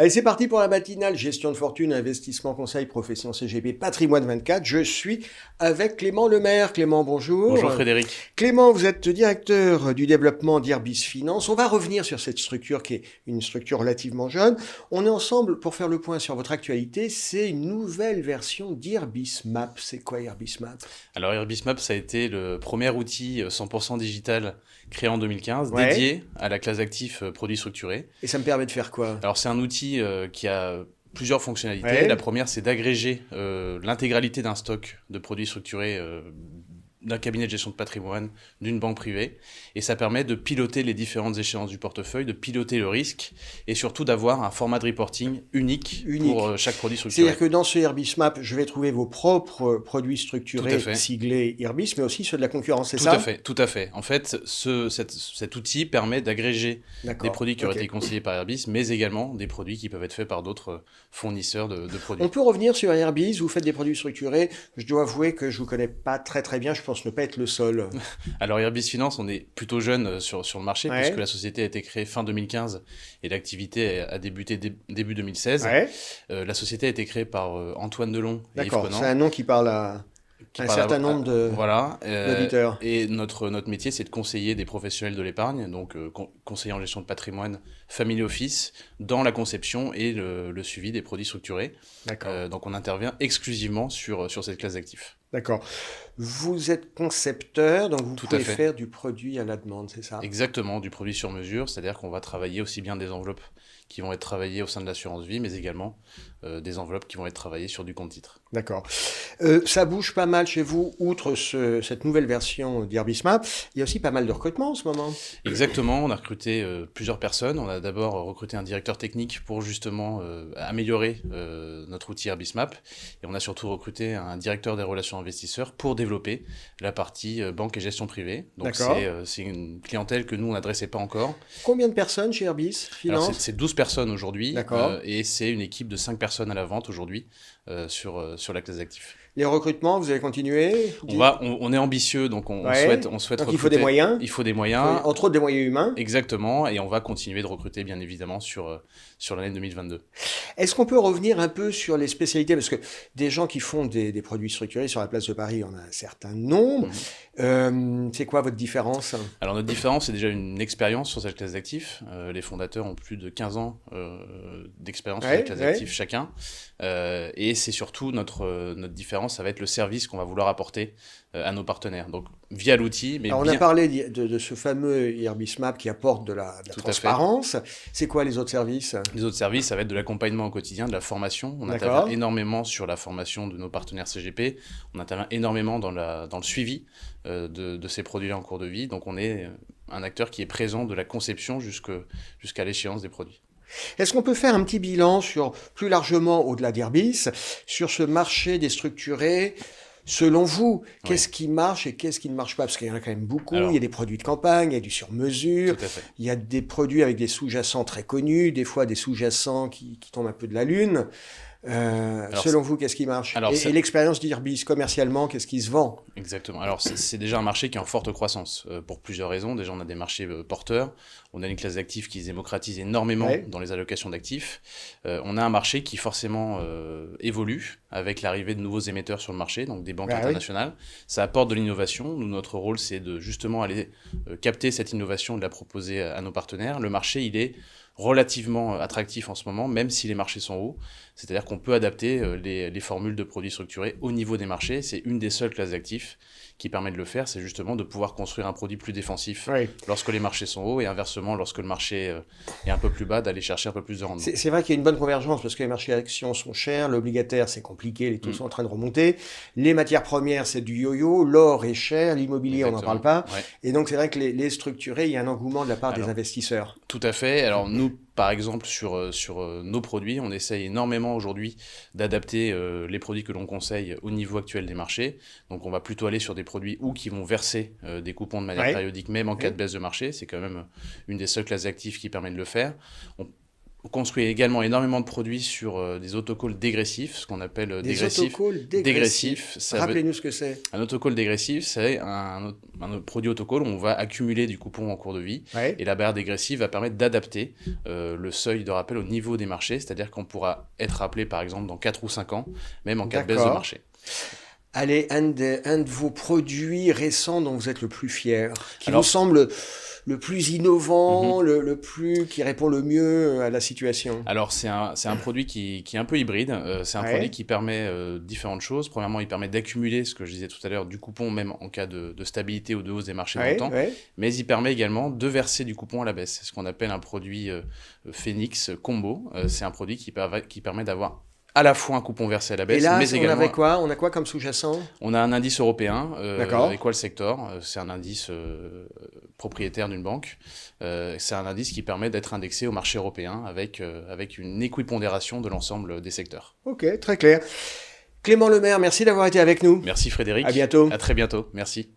Allez, c'est parti pour la matinale gestion de fortune, investissement, conseil, profession CGP, patrimoine 24. Je suis avec Clément Lemaire. Clément, bonjour. Bonjour Frédéric. Clément, vous êtes directeur du développement d'Irbis Finance. On va revenir sur cette structure qui est une structure relativement jeune. On est ensemble pour faire le point sur votre actualité. C'est une nouvelle version d'Irbis Map. C'est quoi Irbis Map? Alors Irbis Map, ça a été le premier outil 100% digital créé en 2015, Ouais. dédié à la classe d'actifs produits structurés. Et ça me permet de faire quoi? Alors c'est un outil qui a plusieurs fonctionnalités. Ouais. La première, c'est d'agréger l'intégralité d'un stock de produits structurés d'un cabinet de gestion de patrimoine, d'une banque privée. Et ça permet de piloter les différentes échéances du portefeuille, de piloter le risque et surtout d'avoir un format de reporting unique. Pour chaque produit structuré. C'est-à-dire que dans ce Irbis Map, je vais trouver vos propres produits structurés Tout à fait. siglés Irbis, mais aussi ceux de la concurrence, c'est Tout ça? à fait, tout à fait. En fait, cet outil permet d'agréger des produits qui auraient été conseillés par Irbis, mais également des produits qui peuvent être faits par d'autres fournisseurs de produits. On peut revenir sur Irbis, vous faites des produits structurés. Je dois avouer que je vous connais pas très très bien, je pense ne pas être le seul. Alors Irbis Finance, on est plutôt jeune sur le marché, Ouais. puisque la société a été créée fin 2015 et l'activité a débuté début 2016. Ouais. La société a été créée par Antoine Delon et Yves D'accord, Prenant. c'est un nom qui parle à Qui un parle certain nombre de voilà, d'auditeurs. et notre métier, c'est de conseiller des professionnels de l'épargne, donc conseiller en gestion de patrimoine, family office, dans la conception et le suivi des produits structurés. D'accord. Donc on intervient exclusivement sur cette classe d'actifs. D'accord. Vous êtes concepteur, donc vous Tout à pouvez fait. faire du produit à la demande, c'est ça? Exactement, du produit sur mesure, c'est-à-dire qu'on va travailler aussi bien des enveloppes qui vont être travaillées au sein de l'assurance vie, mais également des enveloppes qui vont être travaillées sur du compte titre. D'accord. Ça bouge pas mal chez vous, outre cette nouvelle version d'Irbis Map. Il y a aussi pas mal de recrutements en ce moment. Exactement, on a recruté plusieurs personnes. On a d'abord recruté un directeur technique pour justement améliorer notre outil Irbis Map. Et on a surtout recruté un directeur des relations investisseurs pour développer la partie banque et gestion privée. Donc c'est une clientèle que nous, on n'adressait pas encore. Combien de personnes chez Irbis Finance? Alors c'est 12 personnes aujourd'hui. D'accord. Et c'est une équipe de 5 personnes à la vente aujourd'hui sur la classe d'actifs. Les recrutements, vous allez continuer? On est ambitieux, donc on souhaite Donc recruter. il faut des moyens. Il faut des moyens. Entre autres des moyens humains. Exactement, et on va continuer de recruter bien évidemment sur l'année 2022. Est-ce qu'on peut revenir un peu sur les spécialités? Parce que des gens qui font des produits structurés sur la place de Paris, on a un certain nombre. C'est quoi votre différence? Alors notre différence, c'est déjà une expérience sur cette classe d'actifs. Les fondateurs ont plus de 15 ans d'expérience sur cette classe d'actifs chacun. Et c'est surtout notre différence, ça va être le service qu'on va vouloir apporter à nos partenaires. Donc via l'outil, mais alors, on a parlé de ce fameux Irbis Map qui apporte de la transparence. C'est quoi les autres services? Les autres services, ça va être de l'accompagnement au quotidien, de la formation. On intervient énormément sur la formation de nos partenaires CGP. On intervient énormément dans le suivi de ces produits-là en cours de vie. Donc on est un acteur qui est présent de la conception jusqu'à l'échéance des produits. Est-ce qu'on peut faire un petit bilan sur, plus largement au-delà d'Irbis, sur ce marché des structurés? Selon vous, qu'est-ce qui marche et qu'est-ce qui ne marche pas? Parce qu'il y en a quand même beaucoup. Il y a des produits de campagne, il y a du sur-mesure, il y a des produits avec des sous-jacents très connus, des fois des sous-jacents qui tombent un peu de la lune. Selon vous, qu'est-ce qui marche? Et l'expérience d'Irbis, commercialement, qu'est-ce qui se vend? Exactement. Alors, c'est déjà un marché qui est en forte croissance, pour plusieurs raisons. Déjà, on a des marchés porteurs, on a une classe d'actifs qui se démocratise énormément dans les allocations d'actifs. On a un marché qui forcément évolue avec l'arrivée de nouveaux émetteurs sur le marché, donc des banques internationales. Ça apporte de l'innovation. Nous, notre rôle, c'est de justement aller capter cette innovation, de la proposer à nos partenaires. Le marché, il est relativement attractif en ce moment, même si les marchés sont hauts. C'est-à-dire qu'on peut adapter les formules de produits structurés au niveau des marchés. C'est une des seules classes d'actifs qui permet de le faire, c'est justement de pouvoir construire un produit plus défensif lorsque les marchés sont hauts et inversement, lorsque le marché est un peu plus bas, d'aller chercher un peu plus de rendement. C'est vrai qu'il y a une bonne convergence parce que les marchés actions sont chers, l'obligataire c'est compliqué, les taux sont en train de remonter, les matières premières c'est du yo-yo, l'or est cher, l'immobilier on n'en parle pas, et donc c'est vrai que les structurés, il y a un engouement de la part des investisseurs. Tout à fait. Alors nous, par exemple, sur nos produits, on essaye énormément aujourd'hui d'adapter les produits que l'on conseille au niveau actuel des marchés. Donc on va plutôt aller sur des produits qui vont verser des coupons de manière périodique, même en cas de baisse de marché. C'est quand même une des seules classes d'actifs qui permet de le faire. construit également énormément de produits sur des autocols dégressifs, ce qu'on appelle des autocols dégressifs. Rappelez-nous ce que c'est. Un autocall dégressif, c'est un produit autocoll où on va accumuler du coupon en cours de vie. Ouais. Et la barrière dégressive va permettre d'adapter le seuil de rappel au niveau des marchés, c'est-à-dire qu'on pourra être rappelé par exemple dans 4 ou 5 ans, même en cas de baisse de marché. Allez, un de vos produits récents dont vous êtes le plus fier, qui vous semble le plus innovant, le plus qui répond le mieux à la situation. Alors c'est un produit qui est un peu hybride. C'est un produit qui permet différentes choses. Premièrement, il permet d'accumuler, ce que je disais tout à l'heure, du coupon même en cas de stabilité ou de hausse des marchés dans le temps. Mais il permet également de verser du coupon à la baisse. C'est ce qu'on appelle un produit Phoenix Combo. C'est un produit qui permet d'avoir à la fois un coupon versé à la baisse, et là, mais également... On a quoi comme sous-jacent ? On a un indice européen, Equal Sector. C'est un indice propriétaire d'une banque. C'est un indice qui permet d'être indexé au marché européen avec une équipondération de l'ensemble des secteurs. Ok, très clair. Clément Lemaire, merci d'avoir été avec nous. Merci Frédéric. À bientôt. À très bientôt. Merci.